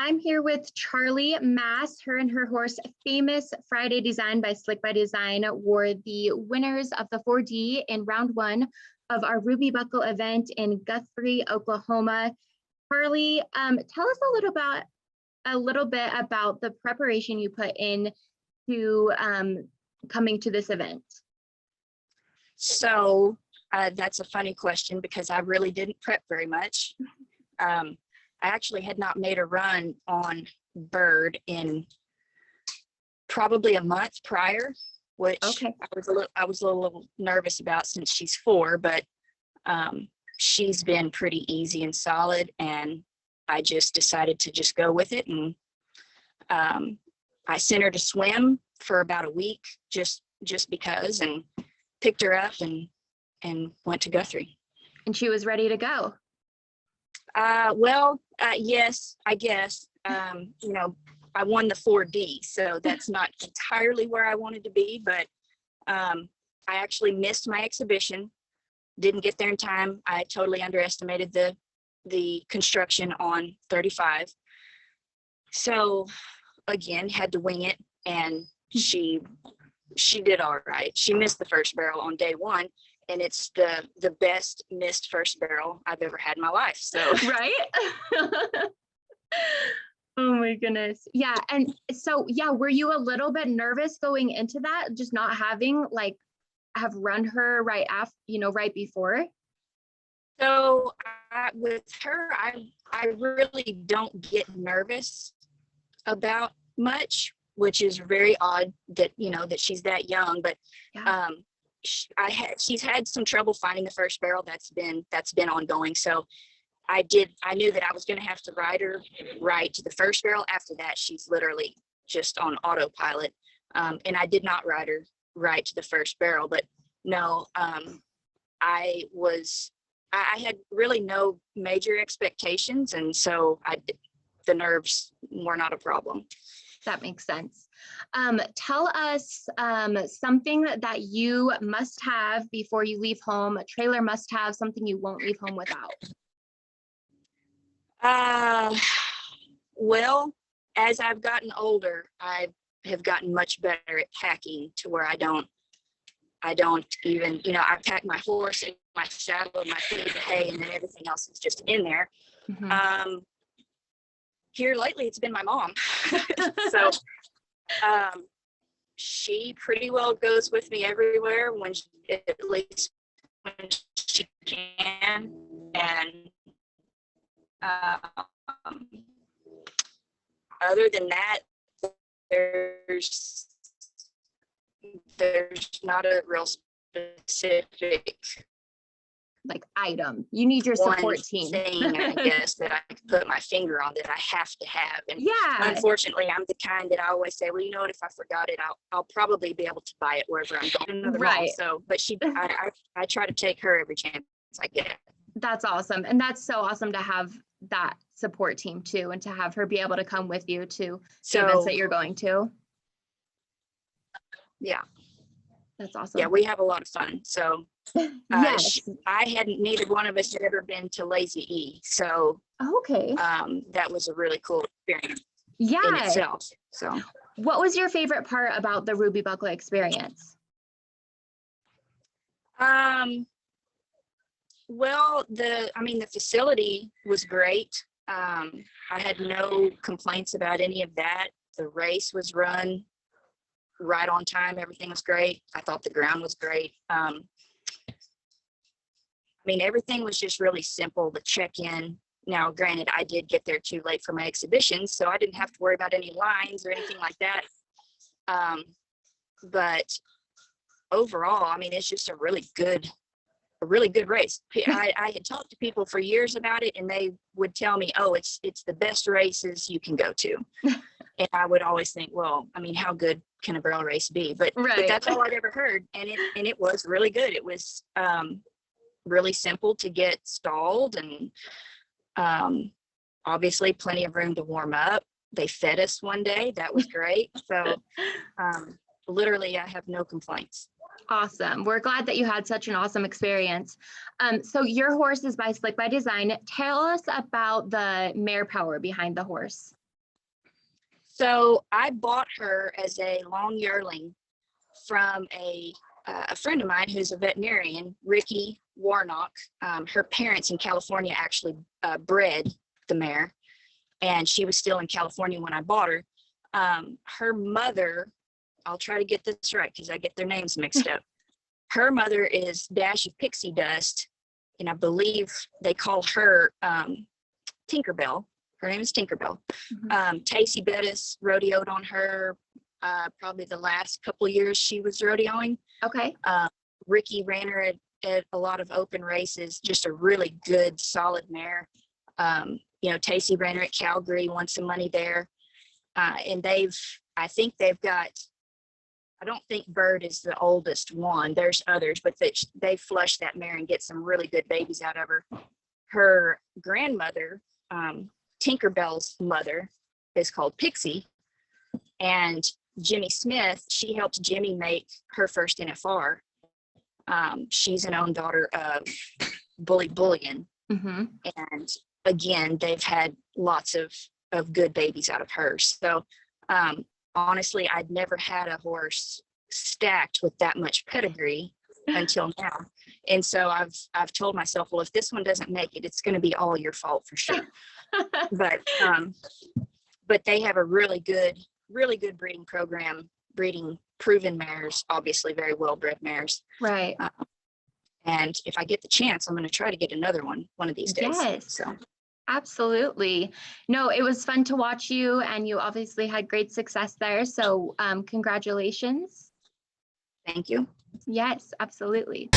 I'm here with Charlie Maass. Her and her horse, Famous Friday Design by Slick by Design, were the winners of the 4D in round one of our Ruby Buckle event in Guthrie, Oklahoma. Charlie, tell us a little bit about the preparation you put in to coming to this event. So that's a funny question because I really didn't prep very much. I actually had not made a run on Bird in probably a month prior, which Okay. I was a little nervous about since she's 4, but she's been pretty easy and solid, and I just decided to just go with it. And I sent her to swim for about a week just because, and picked her up and went to Guthrie. And she was ready to go. Yes, I guess. You know, I won the 4D, so that's not entirely where I wanted to be, but I actually missed my exhibition, didn't get there in time. I totally underestimated the construction on 35. So again, had to wing it, and she did all right. She missed the first barrel on day 1. And it's the best missed first barrel I've ever had in my life. So Right? Oh my goodness. Yeah. And so, yeah, were you a little bit nervous going into that, just not having have run her right after, right before? So with her, I really don't get nervous about much, which is very odd that, that she's that young, but Yeah. she's had some trouble finding the first barrel. That's been ongoing. So I knew that I was going to have to ride her right to the first barrel. After that, she's literally just on autopilot. And I did not ride her right to the first barrel, but no, I had really no major expectations. And so the nerves were not a problem. That makes sense. Tell us something that you must have before you leave home, a trailer must have, something you won't leave home without. Well, as I've gotten older, I have gotten much better at packing to where I don't even, I pack my horse and my saddle and my feed, hay, and then everything else is just in there. Mm-hmm. Here lately, it's been my mom. So she pretty well goes with me everywhere at least when she can. And other than that, there's not a real specific item. You need your support team. Thing, I guess, that I could put my finger on that I have to have. And yeah, unfortunately, I'm the kind that I always say, well, you know what, if I forgot it, I'll probably be able to buy it wherever I'm going. Right. So, but I try to take her every chance I get. That's awesome. And that's so awesome to have that support team too, and to have her be able to come with you to the events that you're going to. Yeah. That's awesome. Yeah, we have a lot of fun. So yes. Neither one of us had ever been to Lazy E. So okay. That was a really cool experience. Yeah. In itself. So what was your favorite part about the Ruby Buckle experience? Well, the facility was great. I had no complaints about any of that. The race was run right on time. Everything was great. I thought the ground was great. Everything was just really simple. The check-in. Now, granted, I did get there too late for my exhibition, so I didn't have to worry about any lines or anything like that. But overall, it's just a really good race. I had talked to people for years about it, and they would tell me, oh, it's the best races you can go to. And I would always think, well, how good can a barrel race be? But that's all I'd ever heard. And it was really good. It was really simple to get stalled, and obviously plenty of room to warm up. They fed us one day. That was great. So literally, I have no complaints. Awesome. We're glad that you had such an awesome experience. So your horse is by Slick by Design. Tell us about the mare power behind the horse. So I bought her as a long yearling from a friend of mine who's a veterinarian, Ricky Warnock. Her parents in California actually bred the mare, and she was still in California when I bought her. Her mother, I'll try to get this right because I get their names mixed up. Her mother is Dash of Pixie Dust, and I believe they call her Tinkerbell. Her name is Tinkerbell. Tacey Bettis rodeoed on her probably the last couple of years she was rodeoing. Okay. Ricky ran her at a lot of open races, just a really good, solid mare. Tacey ran her at Calgary, won some money there. And I think they've got, I don't think Bird is the oldest one. There's others, but they flush that mare and get some really good babies out of her. Her grandmother, Tinkerbell's mother, is called Pixie. And Jimmy Smith, she helped Jimmy make her first NFR. She's an own daughter of Bully Bullion. And again, they've had lots of good babies out of her. So honestly, I'd never had a horse stacked with that much pedigree until now. And so I've told myself, well, if this one doesn't make it, it's going to be all your fault for sure. But they have a really good breeding program, breeding proven mares, obviously very well-bred mares. Right. And if I get the chance, I'm going to try to get another one of these days. Yes. So. Absolutely. No, it was fun to watch you, and you obviously had great success there. So congratulations. Thank you. Yes, absolutely.